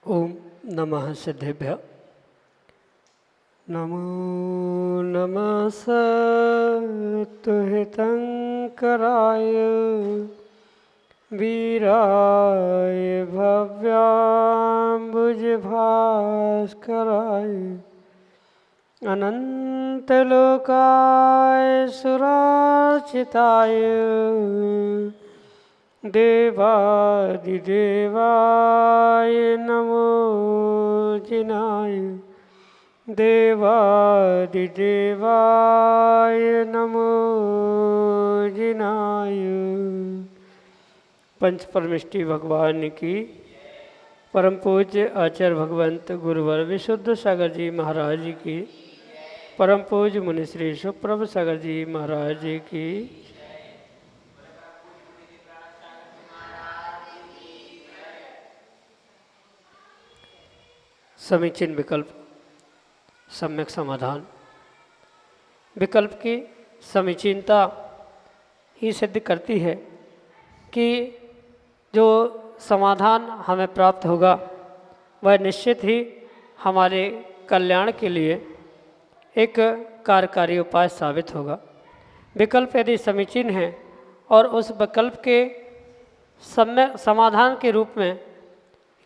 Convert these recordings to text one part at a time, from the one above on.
ओम नमः सिद्धेभ्य। नमो नमः सत्तुहितंकराय वीराय भव्याम्बुजभास्कराय अनंतलोकाय सुरार्चिताय देवादिदेवाय नमो जिनाय देवादिदेवाय नमो जिनाय। पंच परमिष्टि भगवान की परम पूज्य आचार्य भगवंत गुरुवर विशुद्ध सागर जी महाराज की परम पूज्य मुनि श्री सुप्रभ सागर जी महाराज की समीचीन विकल्प सम्यक समाधान। विकल्प की समीचीनता ही सिद्ध करती है कि जो समाधान हमें प्राप्त होगा वह निश्चित ही हमारे कल्याण के लिए एक कार्यकारी उपाय साबित होगा। विकल्प यदि समीचीन है और उस विकल्प के समाधान के रूप में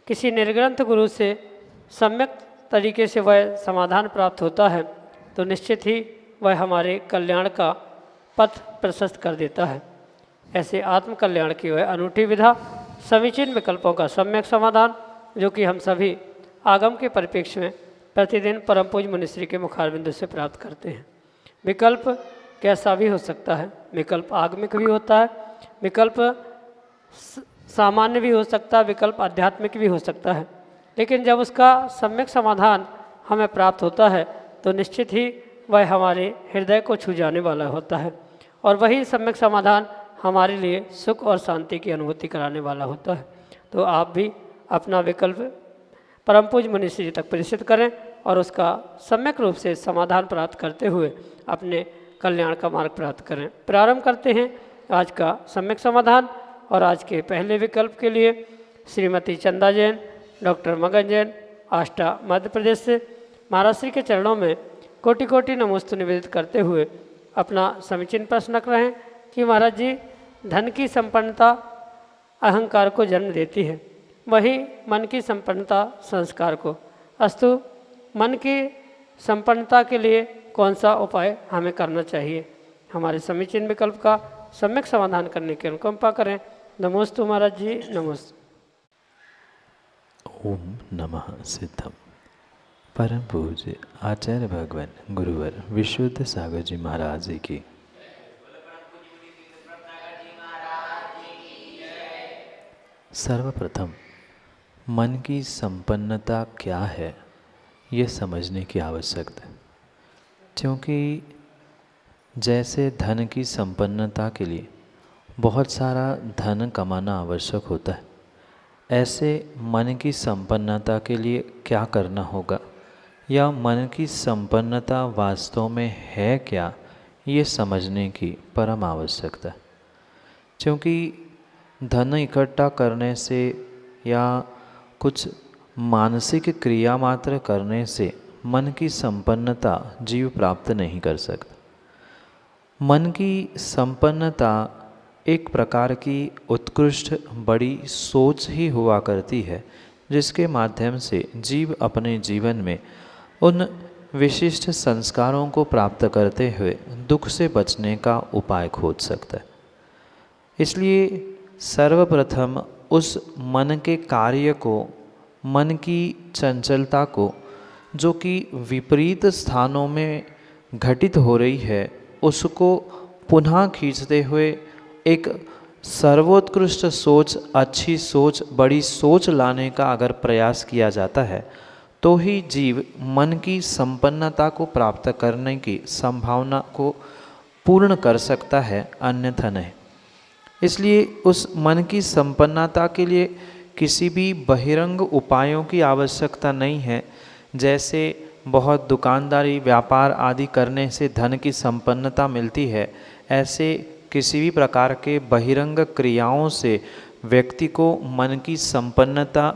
किसी निर्ग्रंथ गुरु से सम्यक तरीके से वह समाधान प्राप्त होता है तो निश्चित ही वह हमारे कल्याण का पथ प्रशस्त कर देता है। ऐसे आत्म कल्याण की वह अनूठी विधा समीचीन विकल्पों का सम्यक समाधान जो कि हम सभी आगम के परिप्रेक्ष्य में प्रतिदिन परम पूज्य मुनिश्री के मुखारबिंदु से प्राप्त करते हैं। विकल्प कैसा भी हो सकता है, विकल्प आगमिक भी होता है, विकल्प सामान्य भी हो सकता है, विकल्प आध्यात्मिक भी हो सकता है, लेकिन जब उसका सम्यक समाधान हमें प्राप्त होता है तो निश्चित ही वह हमारे हृदय को छू जाने वाला होता है और वही सम्यक समाधान हमारे लिए सुख और शांति की अनुभूति कराने वाला होता है। तो आप भी अपना विकल्प परम पूज्य मुनिश्री जी तक प्रेषित करें और उसका सम्यक रूप से समाधान प्राप्त करते हुए अपने कल्याण का मार्ग प्राप्त करें। प्रारंभ करते हैं आज का सम्यक समाधान और आज के पहले विकल्प के लिए श्रीमती चंदा जैन, डॉक्टर मगन जैन, आष्टा मध्य प्रदेश से महाराज श्री के चरणों में कोटि कोटि नमोस्तु निवेदित करते हुए अपना समीचीन प्रश्न रख रहे हैं कि महाराज जी, धन की संपन्नता अहंकार को जन्म देती है, वही मन की संपन्नता संस्कार को। अस्तु मन की संपन्नता के लिए कौन सा उपाय हमें करना चाहिए? हमारे समीचीन विकल्प का सम्यक समाधान करने की अनुकंपा करें। नमोस्तु महाराज जी, नमोस्तु। ओम नमः सिद्धम। परम पूज्य आचार्य भगवान गुरुवर विशुद्ध सागर जी महाराज की सर्वप्रथम मन की संपन्नता क्या है ये समझने की आवश्यकता है, क्योंकि जैसे धन की संपन्नता के लिए बहुत सारा धन कमाना आवश्यक होता है, ऐसे मन की संपन्नता के लिए क्या करना होगा या मन की संपन्नता वास्तव में है क्या, ये समझने की परम आवश्यकता है। क्योंकि धन इकट्ठा करने से या कुछ मानसिक क्रिया मात्र करने से मन की संपन्नता जीव प्राप्त नहीं कर सकता। मन की संपन्नता एक प्रकार की उत्कृष्ट बड़ी सोच ही हुआ करती है, जिसके माध्यम से जीव अपने जीवन में उन विशिष्ट संस्कारों को प्राप्त करते हुए दुख से बचने का उपाय खोज सकता है। इसलिए सर्वप्रथम उस मन के कार्य को, मन की चंचलता को, जो कि विपरीत स्थानों में घटित हो रही है, उसको पुनः खींचते हुए एक सर्वोत्कृष्ट सोच, अच्छी सोच, बड़ी सोच लाने का अगर प्रयास किया जाता है तो ही जीव मन की संपन्नता को प्राप्त करने की संभावना को पूर्ण कर सकता है, अन्यथा नहीं। इसलिए उस मन की संपन्नता के लिए किसी भी बहिरंग उपायों की आवश्यकता नहीं है। जैसे बहुत दुकानदारी, व्यापार आदि करने से धन की संपन्नता मिलती है, ऐसे किसी भी प्रकार के बहिरंग क्रियाओं से व्यक्ति को मन की संपन्नता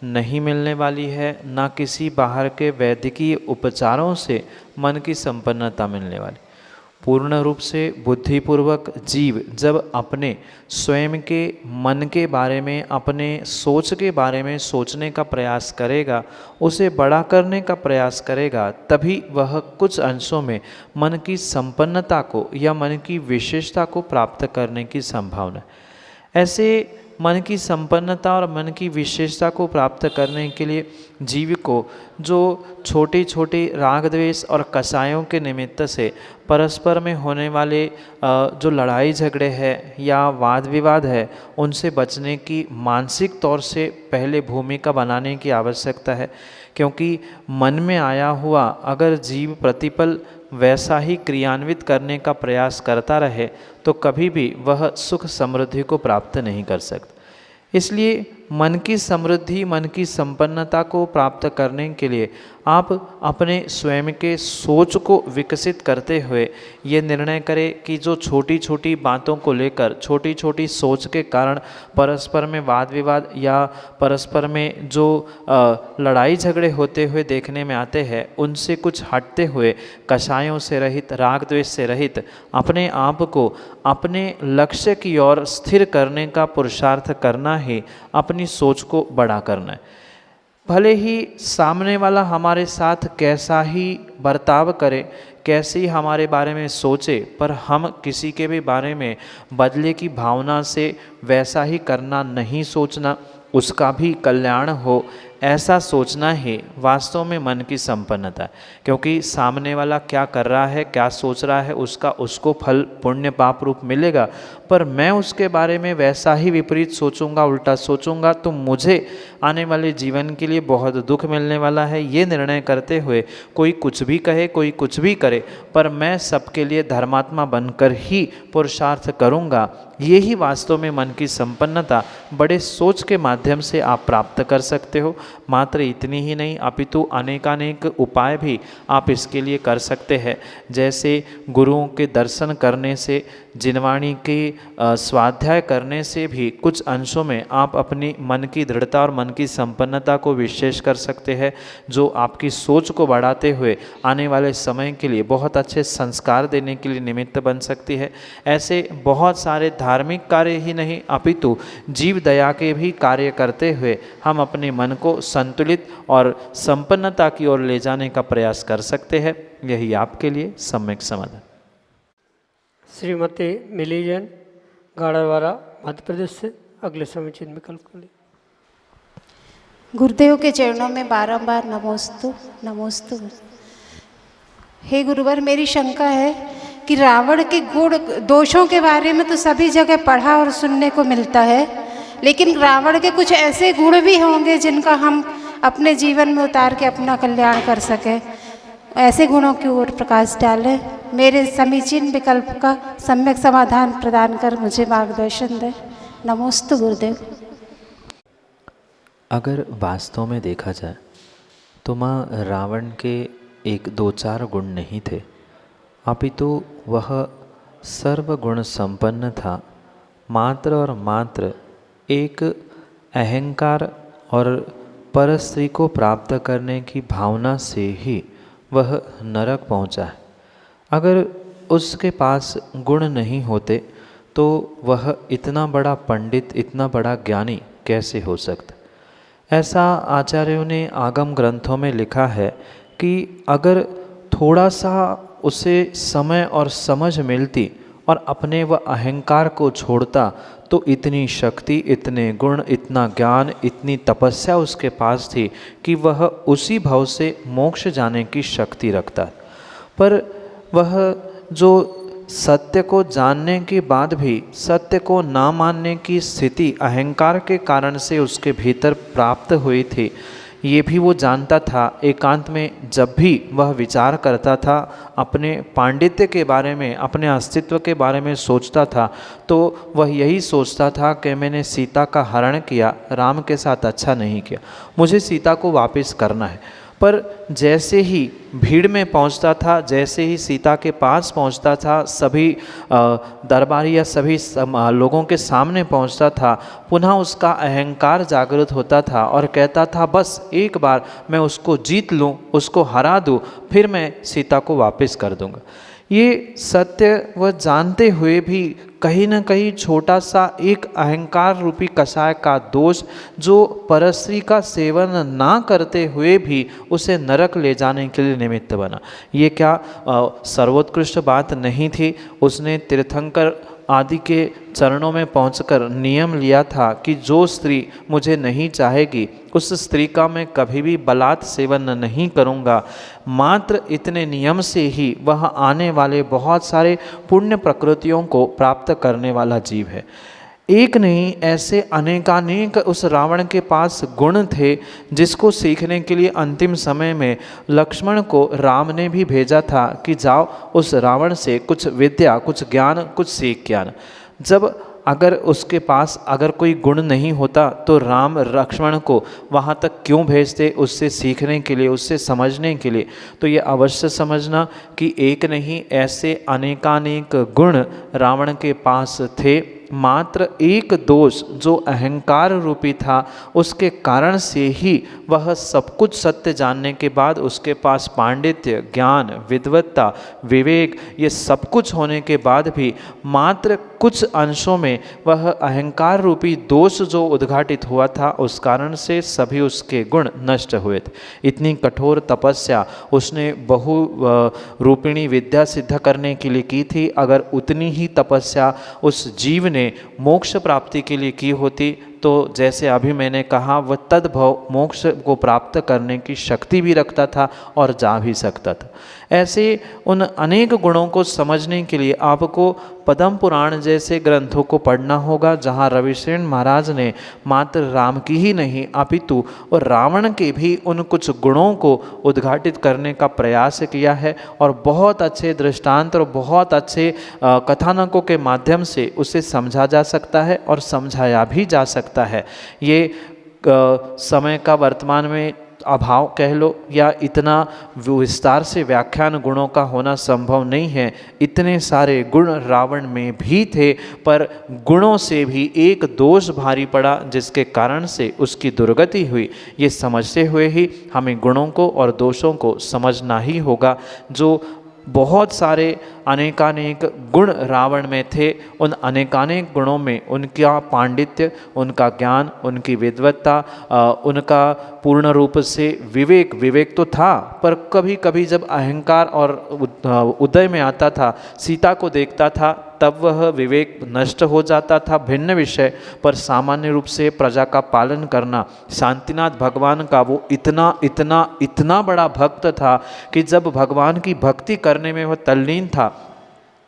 नहीं मिलने वाली है, ना किसी बाहर के वैद्यकीय उपचारों से मन की संपन्नता मिलने वाली। पूर्ण रूप से बुद्धिपूर्वक जीव जब अपने स्वयं के मन के बारे में, अपने सोच के बारे में सोचने का प्रयास करेगा, उसे बड़ा करने का प्रयास करेगा, तभी वह कुछ अंशों में मन की संपन्नता को या मन की विशेषता को प्राप्त करने की संभावना है। ऐसे मन की संपन्नता और मन की विशेषता को प्राप्त करने के लिए जीव को जो छोटे छोटे राग द्वेष और कषायों के निमित्त से परस्पर में होने वाले जो लड़ाई झगड़े हैं या वाद विवाद है, उनसे बचने की मानसिक तौर से पहले भूमिका बनाने की आवश्यकता है। क्योंकि मन में आया हुआ अगर जीव प्रतिपल वैसा ही क्रियान्वित करने का प्रयास करता रहे तो कभी भी वह सुख समृद्धि को प्राप्त नहीं कर सकता। इसलिए मन की समृद्धि, मन की संपन्नता को प्राप्त करने के लिए आप अपने स्वयं के सोच को विकसित करते हुए ये निर्णय करें कि जो छोटी छोटी बातों को लेकर, छोटी छोटी सोच के कारण परस्पर में वाद विवाद या परस्पर में जो लड़ाई झगड़े होते हुए देखने में आते हैं, उनसे कुछ हटते हुए कषायों से रहित, राग द्वेष से रहित अपने आप को अपने लक्ष्य की ओर स्थिर करने का पुरुषार्थ करना ही अपनी सोच को बड़ा करना है। भले ही सामने वाला हमारे साथ कैसा ही बर्ताव करे, कैसे ही हमारे बारे में सोचे, पर हम किसी के भी बारे में बदले की भावना से वैसा ही करना नहीं सोचना, उसका भी कल्याण हो ऐसा सोचना ही वास्तव में मन की संपन्नता है। क्योंकि सामने वाला क्या कर रहा है, क्या सोच रहा है, उसका उसको फल पुण्य पाप रूप मिलेगा, पर मैं उसके बारे में वैसा ही विपरीत सोचूंगा, उल्टा सोचूंगा, तो मुझे आने वाले जीवन के लिए बहुत दुख मिलने वाला है। ये निर्णय करते हुए कोई कुछ भी कहे, कोई कुछ भी करे, पर मैं सबके लिए धर्मात्मा बनकर ही पुरुषार्थ करूँगा, ये ही वास्तव में मन की संपन्नता बड़े सोच के माध्यम से आप प्राप्त कर सकते हो। मात्र इतनी ही नहीं, अपितु अनेकानेक उपाय भी आप इसके लिए कर सकते हैं। जैसे गुरुओं के दर्शन करने से, जिनवाणी के स्वाध्याय करने से भी कुछ अंशों में आप अपनी मन की दृढ़ता और मन की संपन्नता को विशेष कर सकते हैं, जो आपकी सोच को बढ़ाते हुए आने वाले समय के लिए बहुत अच्छे संस्कार देने के लिए निमित्त बन सकती है। ऐसे बहुत सारे धार्मिक कार्य ही नहीं, अपितु जीव दया के भी कार्य करते हुए हम अपने मन को संतुलित और संपन्नता की ओर ले जाने का प्रयास कर सकते हैं। यही आपके लिए सम्यक समाधान। श्रीमती मिली जैन, गाड़रवाड़ा, मध्य प्रदेश से अगले समीचीन विकल्प के लिए। गुरुदेव के चरणों में बारंबार नमोस्तु नमोस्तु। हे गुरुवर, मेरी शंका है कि रावण के गुण दोषों के बारे में तो सभी जगह पढ़ा और सुनने को मिलता है, लेकिन रावण के कुछ ऐसे गुण भी होंगे जिनका हम अपने जीवन में उतार के अपना कल्याण कर सकें। ऐसे गुणों की ओर प्रकाश डालें, मेरे समीचीन विकल्प का सम्यक समाधान प्रदान कर मुझे मार्गदर्शन दें। नमोस्तु गुरुदेव। अगर वास्तव में देखा जाए तो माँ रावण के एक दो चार गुण नहीं थे, अपितु वह सर्वगुण संपन्न था। मात्र और मात्र एक अहंकार और परस्त्री को प्राप्त करने की भावना से ही वह नरक पहुंचा है। अगर उसके पास गुण नहीं होते तो वह इतना बड़ा पंडित, इतना बड़ा ज्ञानी कैसे हो सकता। ऐसा आचार्यों ने आगम ग्रंथों में लिखा है कि अगर थोड़ा सा उसे समय और समझ मिलती और अपने वह अहंकार को छोड़ता तो इतनी शक्ति, इतने गुण, इतना ज्ञान, इतनी तपस्या उसके पास थी कि वह उसी भाव से मोक्ष जाने की शक्ति रखता। पर वह जो सत्य को जानने के बाद भी सत्य को ना मानने की स्थिति अहंकार के कारण से उसके भीतर प्राप्त हुई थी, ये भी वो जानता था। एकांत में जब भी वह विचार करता था, अपने पांडित्य के बारे में, अपने अस्तित्व के बारे में सोचता था, तो वह यही सोचता था कि मैंने सीता का हरण किया, राम के साथ अच्छा नहीं किया, मुझे सीता को वापस करना है। पर जैसे ही भीड़ में पहुंचता था, जैसे ही सीता के पास पहुंचता था, सभी दरबारी या सभी लोगों के सामने पहुंचता था, पुनः उसका अहंकार जागृत होता था और कहता था बस एक बार मैं उसको जीत लूं, उसको हरा दूं, फिर मैं सीता को वापस कर दूंगा। ये सत्य वह जानते हुए भी कहीं न कहीं छोटा सा एक अहंकार रूपी कषाय का दोष, जो परस्त्री का सेवन ना करते हुए भी उसे नरक ले जाने के लिए निमित्त बना। ये क्या सर्वोत्कृष्ट बात नहीं थी? उसने तीर्थंकर आदि के चरणों में पहुंचकर नियम लिया था कि जो स्त्री मुझे नहीं चाहेगी उस स्त्री का मैं कभी भी बलात् सेवन नहीं करूंगा। मात्र इतने नियम से ही वह आने वाले बहुत सारे पुण्य प्रकृतियों को प्राप्त करने वाला जीव है। एक नहीं, ऐसे अनेकानेक उस रावण के पास गुण थे, जिसको सीखने के लिए अंतिम समय में लक्ष्मण को राम ने भी भेजा था कि जाओ उस रावण से कुछ विद्या, कुछ ज्ञान, कुछ सीख के आना। जब अगर उसके पास अगर कोई गुण नहीं होता तो राम लक्ष्मण को वहाँ तक क्यों भेजते? उससे सीखने के लिए, उससे समझने के लिए। तो ये अवश्य समझना कि एक नहीं, ऐसे अनेकानेक गुण रावण के पास थे। मात्र एक दोष जो अहंकार रूपी था, उसके कारण से ही वह सब कुछ सत्य जानने के बाद उसके पास पांडित्य, ज्ञान, विद्वत्ता, विवेक, ये सब कुछ होने के बाद भी मात्र कुछ अंशों में वह अहंकार रूपी दोष जो उद्घाटित हुआ था, उस कारण से सभी उसके गुण नष्ट हुए थे। इतनी कठोर तपस्या उसने बहु रूपिणी विद्या सिद्ध करने के लिए की थी। अगर उतनी ही तपस्या उस जीव ने मोक्ष प्राप्ति के लिए की होती तो जैसे अभी मैंने कहा, वह तद्भव मोक्ष को प्राप्त करने की शक्ति भी रखता था और जा भी सकता था। ऐसे उन अनेक गुणों को समझने के लिए आपको पद्म पुराण जैसे ग्रंथों को पढ़ना होगा, जहाँ रविशेन महाराज ने मात्र राम की ही नहीं अपितु और रावण के भी उन कुछ गुणों को उद्घाटित करने का प्रयास किया है और बहुत अच्छे दृष्टांत और बहुत अच्छे कथानकों के माध्यम से उसे समझा जा सकता है और समझाया भी जा सकता है। ये समय का वर्तमान में अभाव कह लो या इतना विस्तार से व्याख्यान गुणों का होना संभव नहीं है। इतने सारे गुण रावण में भी थे, पर गुणों से भी एक दोष भारी पड़ा जिसके कारण से उसकी दुर्गति हुई। ये समझते हुए ही हमें गुणों को और दोषों को समझना ही होगा। जो बहुत सारे अनेकानेक गुण रावण में थे, उन अनेकानेक गुणों में उनका पांडित्य, उनका ज्ञान, उनकी विद्वत्ता, उनका पूर्ण रूप से विवेक तो था, पर कभी कभी जब अहंकार और उदय में आता था, सीता को देखता था, तब वह विवेक नष्ट हो जाता था, भिन्न विषय। पर सामान्य रूप से प्रजा का पालन करना, शांतिनाथ भगवान का वो इतना बड़ा भक्त था कि जब भगवान की भक्ति करने में वह तल्लीन था,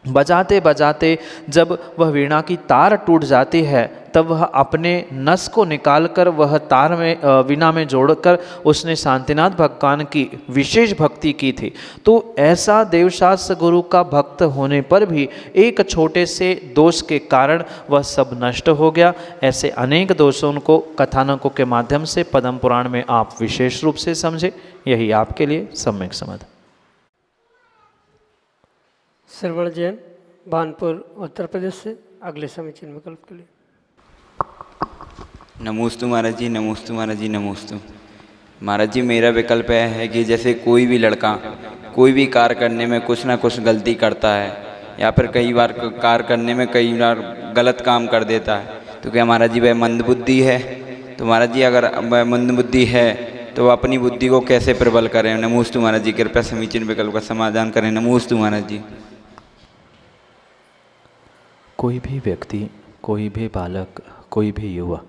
बजाते बजाते जब वह वीणा की तार टूट जाती है, तब वह अपने नस को निकालकर वह तार में वीणा में जोड़कर उसने शांतिनाथ भगवान की विशेष भक्ति की थी। तो ऐसा देवशास्त्र गुरु का भक्त होने पर भी एक छोटे से दोष के कारण वह सब नष्ट हो गया। ऐसे अनेक दोषों को कथानकों के माध्यम से पद्म पुराण में आप विशेष रूप से समझे, यही आपके लिए सम्यक समाधान। श्रवण जैन, भानपुर, उत्तर प्रदेश से अगले समीचीन विकल्प के लिए। नमोस्तु महाराज जी, नमोस्तु महाराज जी, नमोस्तु महाराज जी। मेरा विकल्प यह है कि जैसे कोई भी लड़का कोई भी कार्य करने में कुछ ना कुछ गलती करता है, या फिर कई बार कार्य करने में कई बार गलत काम कर देता है, तो क्या महाराज जी वह मंदबुद्धि है? तो महाराज जी अगर वह मंदबुद्धि है तो वह अपनी बुद्धि को कैसे प्रबल करें? नमोस्तु महाराज जी, कृपया समीचीन विकल्प का समाधान करें। नमोस्तु महाराज जी। कोई भी व्यक्ति, कोई भी बालक, कोई भी युवा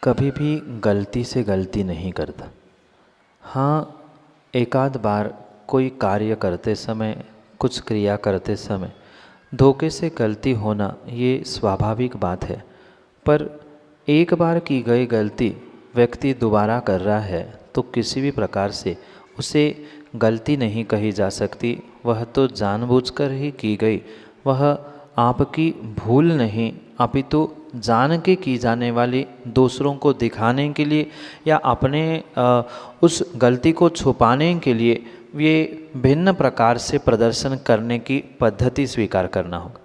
कभी भी गलती से गलती नहीं करता। हाँ, एकाध बार कोई कार्य करते समय कुछ क्रिया करते समय धोखे से गलती होना ये स्वाभाविक बात है, पर एक बार की गई गलती व्यक्ति दोबारा कर रहा है तो किसी भी प्रकार से उसे गलती नहीं कही जा सकती। वह तो जानबूझकर ही की गई, वह आपकी भूल नहीं अपितु जान के की जाने वाली, दूसरों को दिखाने के लिए या अपने उस गलती को छुपाने के लिए ये भिन्न प्रकार से प्रदर्शन करने की पद्धति स्वीकार करना होगा।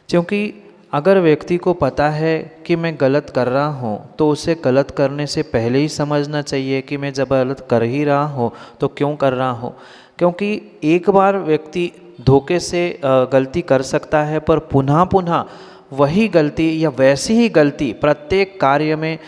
क्योंकि अगर व्यक्ति को पता है कि मैं गलत कर रहा हूँ तो उसे गलत करने से पहले ही समझना चाहिए कि मैं जब गलत कर ही रहा हूँ तो क्यों कर रहा हूँ। क्योंकि एक बार व्यक्ति धोखे से गलती कर सकता है, पर पुनः पुनः वही गलती या वैसी ही गलती प्रत्येक कार्य में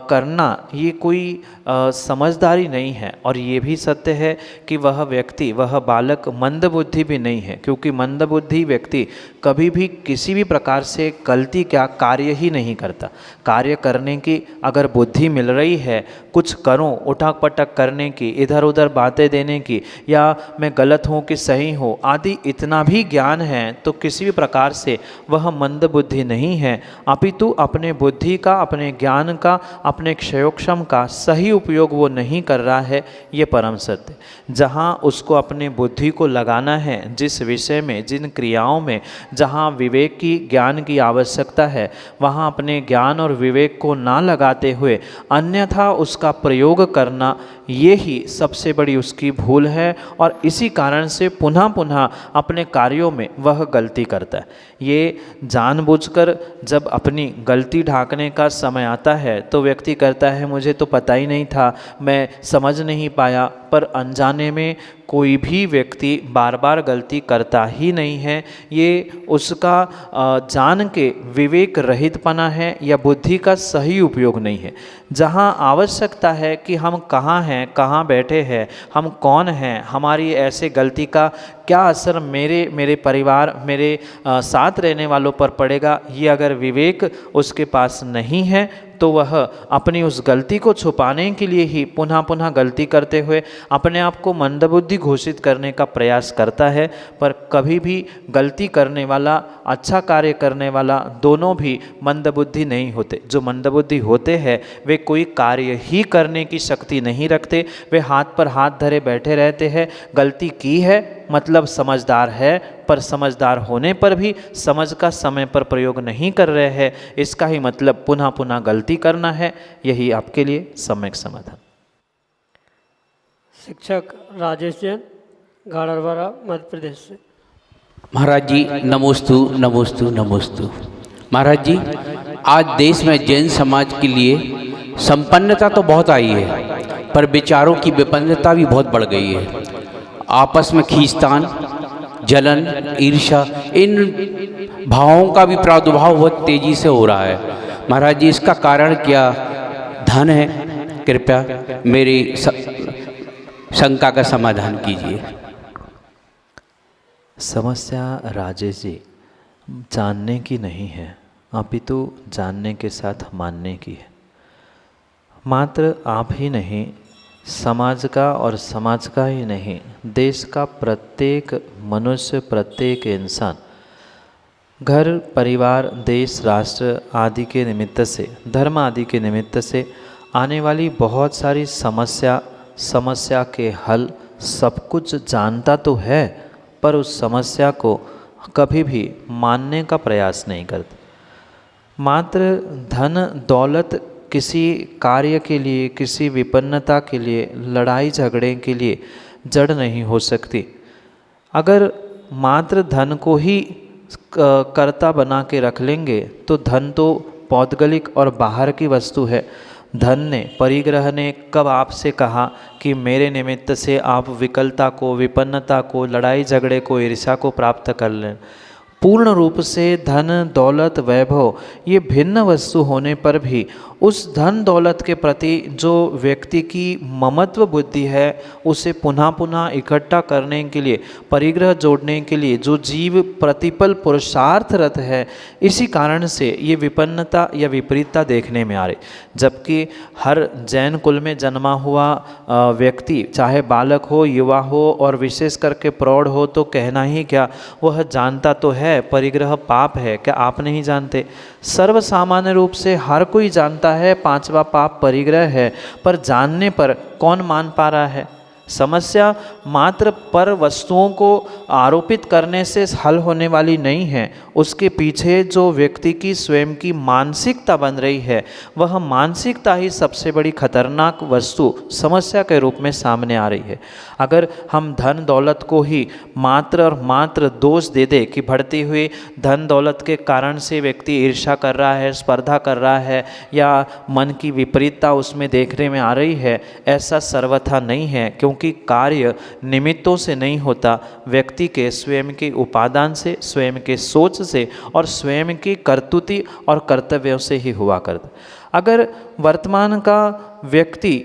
करना ये कोई समझदारी नहीं है। और ये भी सत्य है कि वह व्यक्ति, वह बालक मंदबुद्धि भी नहीं है, क्योंकि मंदबुद्धि व्यक्ति कभी भी किसी भी प्रकार से गलती क्या कार्य ही नहीं करता। कार्य करने की अगर बुद्धि मिल रही है, कुछ करूं, उठक पटक करने की, इधर उधर बातें देने की, या मैं गलत हूं कि सही हूं आदि इतना भी ज्ञान है, तो किसी भी प्रकार से वह मंदबुद्धि नहीं है, अपितु अपने बुद्धि का, अपने ज्ञान का, अपने क्षयोक्षम का सही उपयोग वो नहीं कर रहा है। ये परम सत्य। जहाँ उसको अपने बुद्धि को लगाना है, जिस विषय में, जिन क्रियाओं में जहाँ विवेक की, ज्ञान की आवश्यकता है, वहाँ अपने ज्ञान और विवेक को ना लगाते हुए अन्यथा उसका प्रयोग करना, ये ही सबसे बड़ी उसकी भूल है। और इसी कारण से पुनः पुनः अपने कार्यों में वह गलती करता है। ये जानबूझकर जब अपनी गलती ढांकने का समय आता है तो व्यक्ति कहता है मुझे तो पता ही नहीं था, मैं समझ नहीं पाया। पर अनजाने में कोई भी व्यक्ति बार बार गलती करता ही नहीं है। ये उसका जान के विवेक रहितपना है या बुद्धि का सही उपयोग नहीं है। जहाँ आवश्यकता है कि हम कहाँ हैं, कहाँ बैठे हैं, हम कौन हैं, हमारी ऐसे गलती का क्या असर मेरे परिवार, मेरे साथ रहने वालों पर पड़ेगा, ये अगर विवेक उसके पास नहीं है तो वह अपनी उस गलती को छुपाने के लिए ही पुनः पुनः गलती करते हुए अपने आप को मंदबुद्धि घोषित करने का प्रयास करता है। पर कभी भी गलती करने वाला, अच्छा कार्य करने वाला, दोनों भी मंदबुद्धि नहीं होते। जो मंदबुद्धि होते हैं वे कोई कार्य ही करने की शक्ति नहीं रखते, वे हाथ पर हाथ धरे बैठे रहते हैं। गलती की है मतलब समझदार है, पर समझदार होने पर भी समझ का समय पर प्रयोग नहीं कर रहे हैं, इसका ही मतलब पुनः पुनः गलती करना है। यही आपके लिए सम्यक समाधान। शिक्षक राजेश जैन, गाड़रवाड़ा, मध्य प्रदेश से। महाराज जी नमोस्तु नमोस्तु नमोस्तु। महाराज जी, आज देश में जैन समाज के लिए संपन्नता तो बहुत आई है, पर विचारों की विपन्नता भी बहुत बढ़ गई है। आपस में खींचतान, जलन, ईर्ष्या, इन भावों का भी प्रादुर्भाव बहुत तेजी से हो रहा है। महाराज जी, इसका कारण क्या धन है? कृपया मेरी शंका का समाधान कीजिए। समस्या राजेश जी जानने की नहीं है, अपितु जानने के साथ मानने की है। मात्र आप ही नहीं, समाज का, और समाज का ही नहीं, देश का प्रत्येक मनुष्य, प्रत्येक इंसान घर, परिवार, देश, राष्ट्र आदि के निमित्त से, धर्म आदि के निमित्त से आने वाली बहुत सारी समस्या के हल सब कुछ जानता तो है, पर उस समस्या को कभी भी मानने का प्रयास नहीं करता। मात्र धन दौलत किसी कार्य के लिए, किसी विपन्नता के लिए, लड़ाई झगड़े के लिए जड़ नहीं हो सकती। अगर मात्र धन को ही कर्ता बना के रख लेंगे तो धन तो पौद्गलिक और बाहर की वस्तु है। धन ने, परिग्रह ने कब आपसे कहा कि मेरे निमित्त से आप विकलता को, विपन्नता को, लड़ाई झगड़े को, ईर्ष्या को प्राप्त कर लें? पूर्ण रूप से धन, दौलत, वैभव ये भिन्न वस्तु होने पर भी उस धन दौलत के प्रति जो व्यक्ति की ममत्व बुद्धि है उसे पुनः पुनः इकट्ठा करने के लिए, परिग्रह जोड़ने के लिए जो जीव प्रतिपल पुरुषार्थरत है, इसी कारण से ये विपन्नता या विपरीतता देखने में आ रही। जबकि हर जैन कुल में जन्मा हुआ व्यक्ति, चाहे बालक हो, युवा हो और विशेष करके प्रौढ़ हो, तो कहना ही क्या, वह जानता तो है परिग्रह पाप है। क्या आप नहीं जानते? सर्व सामान्य रूप से हर कोई जानता है पांचवा पाप परिग्रह है, पर जानने पर कौन मान पा रहा है? समस्या मात्र पर वस्तुओं को आरोपित करने से हल होने वाली नहीं है। उसके पीछे जो व्यक्ति की स्वयं की मानसिकता बन रही है, वह मानसिकता ही सबसे बड़ी खतरनाक वस्तु समस्या के रूप में सामने आ रही है। अगर हम धन दौलत को ही मात्र और मात्र दोष दे दे कि बढ़ती हुई धन दौलत के कारण से व्यक्ति ईर्ष्या कर रहा है, स्पर्धा कर रहा है, या मन की विपरीतता उसमें देखने में आ रही है, ऐसा सर्वथा नहीं है। क्योंकि कार्य निमित्तों से नहीं होता, व्यक्ति के स्वयं के उपादान से, स्वयं के सोच से और स्वयं की कर्तुति और कर्तव्यों से ही हुआ करता। अगर वर्तमान का व्यक्ति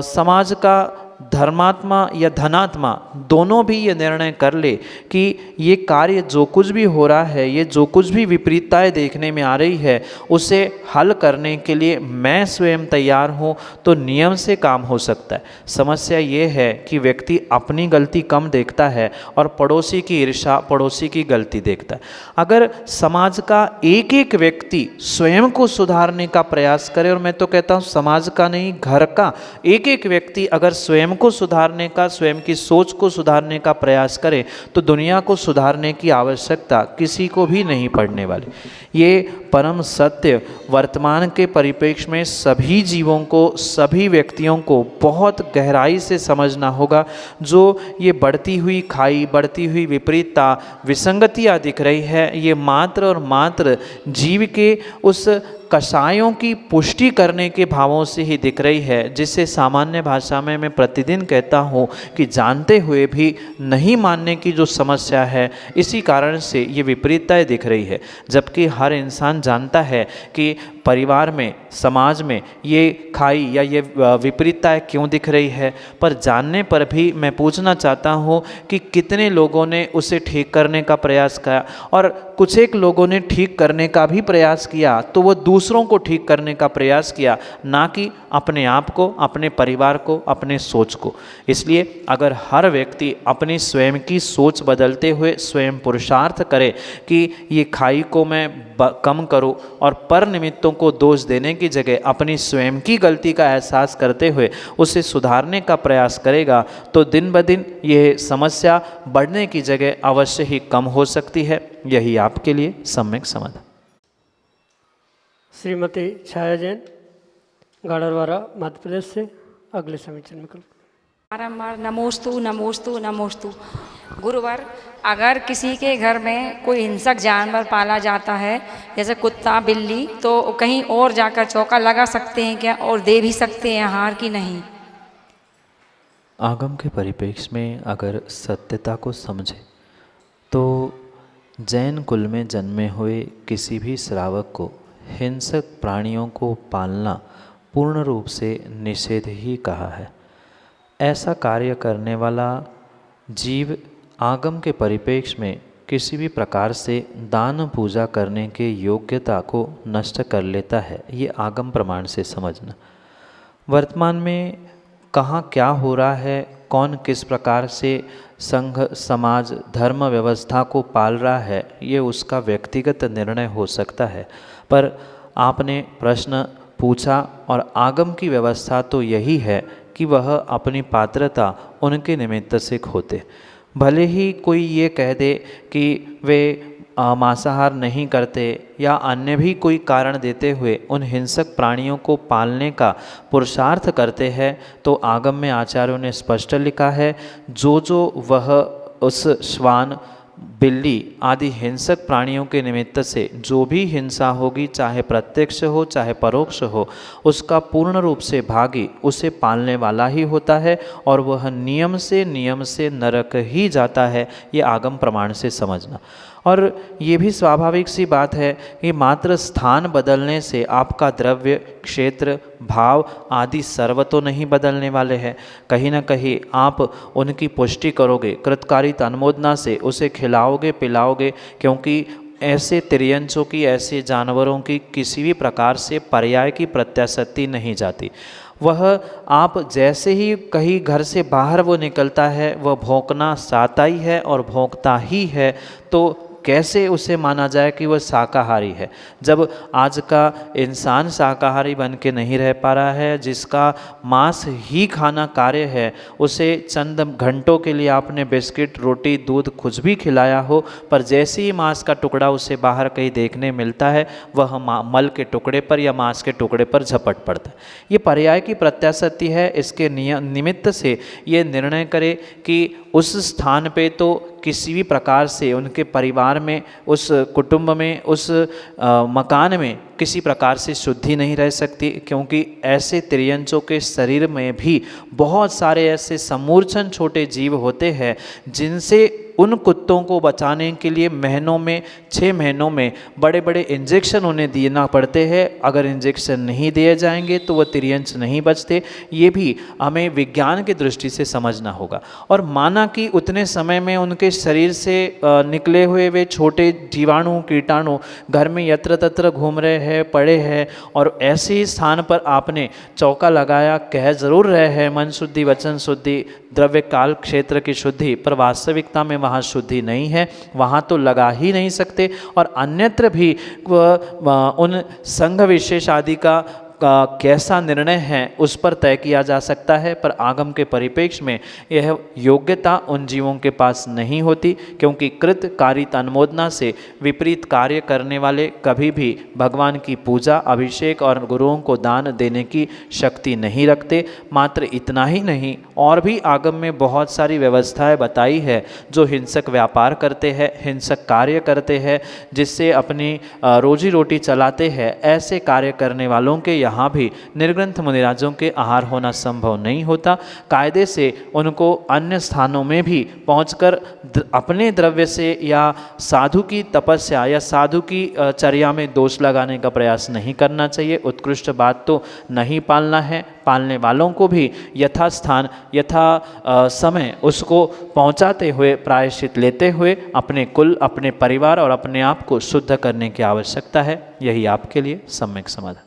समाज का धर्मात्मा या धनात्मा दोनों भी ये निर्णय कर ले कि ये कार्य जो कुछ भी हो रहा है, ये जो कुछ भी विपरीतताएं देखने में आ रही है, उसे हल करने के लिए मैं स्वयं तैयार हूँ, तो नियम से काम हो सकता है। समस्या ये है कि व्यक्ति अपनी गलती कम देखता है और पड़ोसी की ईर्ष्या, पड़ोसी की गलती देखता है। अगर समाज का एक एक व्यक्ति स्वयं को सुधारने का प्रयास करे, और मैं तो कहता हूँ समाज का नहीं, घर का एक एक व्यक्ति अगर स्वयं को सुधारने का, स्वयं की सोच को सुधारने का प्रयास करे, तो दुनिया को सुधारने की आवश्यकता किसी को भी नहीं पड़ने वाली। ये परम सत्य वर्तमान के परिप्रेक्ष्य में सभी जीवों को, सभी व्यक्तियों को बहुत गहराई से समझना होगा। जो ये बढ़ती हुई खाई, बढ़ती हुई विपरीतता, विसंगतियाँ दिख रही है, ये मात्र और मात्र जीव के उस कषायों की पुष्टि करने के भावों से ही दिख रही है, जिसे सामान्य भाषा में मैं प्रतिदिन कहता हूँ कि जानते हुए भी नहीं मानने की जो समस्या है, इसी कारण से ये विपरीतताएं दिख रही है। जबकि हर इंसान जानता है कि परिवार में, समाज में ये खाई या ये विपरीतताएं क्यों दिख रही है, पर जानने पर भी मैं पूछना चाहता हूँ कि कितने लोगों ने उसे ठीक करने का प्रयास किया, और कुछ एक लोगों ने ठीक करने का भी प्रयास किया तो वो दूसरों को ठीक करने का प्रयास किया, ना कि अपने आप को, अपने परिवार को, अपने सोच को। इसलिए अगर हर व्यक्ति अपनी स्वयं की सोच बदलते हुए स्वयं पुरुषार्थ करे कि ये खाई को मैं कम करूं, और पर निमित्तों को दोष देने की जगह अपनी स्वयं की गलती का एहसास करते हुए उसे सुधारने का प्रयास करेगा, तो दिन ब दिन ये समस्या बढ़ने की जगह अवश्य ही कम हो सकती है। यही आपके लिए सम्यक समाधान। श्रीमती छाया जैन, गाड़रवारा, मध्य प्रदेश से अगले समीक्षण में बारम्बार नमोस्तु नमोस्तु नमोस्तु। गुरुवर, अगर किसी के घर में कोई हिंसक जानवर पाला जाता है, जैसे कुत्ता, बिल्ली, तो कहीं और जाकर चौका लगा सकते हैं क्या, और दे भी सकते हैं हार कि नहीं? आगम के परिप्रेक्ष्य में अगर सत्यता को समझे तो जैन कुल में जन्मे हुए किसी भी श्रावक को हिंसक प्राणियों को पालना पूर्ण रूप से निषेध ही कहा है। ऐसा कार्य करने वाला जीव आगम के परिप्रेक्ष्य में किसी भी प्रकार से दान पूजा करने के योग्यता को नष्ट कर लेता है। ये आगम प्रमाण से समझना। वर्तमान में कहाँ क्या हो रहा है, कौन किस प्रकार से संघ, समाज, धर्म व्यवस्था को पाल रहा है, ये उसका व्यक्तिगत निर्णय हो सकता है। पर आपने प्रश्न पूछा और आगम की व्यवस्था तो यही है कि वह अपनी पात्रता उनके निमित्त से खोते। भले ही कोई ये कह दे कि वे मांसाहार नहीं करते या अन्य भी कोई कारण देते हुए उन हिंसक प्राणियों को पालने का पुरुषार्थ करते हैं, तो आगम में आचार्यों ने स्पष्ट लिखा है, जो वह उस श्वान, बिल्ली आदि हिंसक प्राणियों के निमित्त से जो भी हिंसा होगी, चाहे प्रत्यक्ष हो चाहे परोक्ष हो, उसका पूर्ण रूप से भागी उसे पालने वाला ही होता है और वह नियम से नरक ही जाता है। ये आगम प्रमाण से समझना। और ये भी स्वाभाविक सी बात है कि मात्र स्थान बदलने से आपका द्रव्य, क्षेत्र, भाव आदि सर्व तो नहीं बदलने वाले हैं। कहीं ना कहीं आप उनकी पुष्टि करोगे, कृतकारिता अनुमोदना से उसे खिलाओगे पिलाओगे, क्योंकि ऐसे तिर्यंचों की, ऐसे जानवरों की किसी भी प्रकार से पर्याय की प्रत्याशक्ति नहीं जाती। वह आप जैसे ही कहीं घर से बाहर वो निकलता है, वह भौंकना चाहता ही है और भौंकता ही है। तो कैसे उसे माना जाए कि वह शाकाहारी है, जब आज का इंसान शाकाहारी बन के नहीं रह पा रहा है। जिसका मांस ही खाना कार्य है, उसे चंद घंटों के लिए आपने बिस्किट, रोटी, दूध कुछ भी खिलाया हो, पर जैसे ही मांस का टुकड़ा उसे बाहर कहीं देखने मिलता है, वह मल के टुकड़े पर या मांस के टुकड़े पर झपट पड़ता है। ये पर्याय की प्रत्याशक्ति है। इसके निमित्त से ये निर्णय करे कि उस स्थान पे तो किसी भी प्रकार से उनके परिवार में, उस कुटुंब में, उस मकान में किसी प्रकार से शुद्धि नहीं रह सकती, क्योंकि ऐसे त्रियंचों के शरीर में भी बहुत सारे ऐसे समूर्छन छोटे जीव होते हैं जिनसे उन कुत्तों को बचाने के लिए महीनों में, 6 महीनों में बड़े बड़े इंजेक्शन उन्हें देना पड़ते हैं। अगर इंजेक्शन नहीं दिए जाएंगे तो वह त्रियंच नहीं बचते। ये भी हमें विज्ञान की दृष्टि से समझना होगा। और माना कि उतने समय में उनके शरीर से निकले हुए वे छोटे जीवाणु, कीटाणु घर में यत्र तत्र घूम रहे हैं, पड़े हैं, और ऐसे ही स्थान पर आपने चौका लगाया, कह जरूर रहे हैं मन शुद्धि, वचन शुद्धि, द्रव्य काल क्षेत्र की शुद्धि, पर वास्तविकता में वहाँ शुद्धि नहीं है, वहाँ तो लगा ही नहीं सकते। और अन्यत्र भी उन संघ विशेष आदि का कैसा निर्णय है उस पर तय किया जा सकता है, पर आगम के परिप्रेक्ष्य में यह योग्यता उन जीवों के पास नहीं होती, क्योंकि कृत कारित अनुमोदना से विपरीत कार्य करने वाले कभी भी भगवान की पूजा, अभिषेक और गुरुओं को दान देने की शक्ति नहीं रखते। मात्र इतना ही नहीं, और भी आगम में बहुत सारी व्यवस्थाएं बताई है जो हिंसक व्यापार करते हैं, हिंसक कार्य करते हैं, जिससे अपनी रोजी रोटी चलाते हैं। ऐसे कार्य करने वालों के यहाँ भी निर्ग्रंथ मुनिराजों के आहार होना संभव नहीं होता। कायदे से उनको अन्य स्थानों में भी पहुंचकर अपने द्रव्य से या साधु की तपस्या या साधु की चर्या में दोष लगाने का प्रयास नहीं करना चाहिए। उत्कृष्ट बात तो नहीं पालना है। पालने वालों को भी यथास्थान, यथा समय उसको पहुंचाते हुए, प्रायश्चित लेते हुए अपने कुल, अपने परिवार और अपने आप को शुद्ध करने की आवश्यकता है। यही आपके लिए सम्यक समाधान।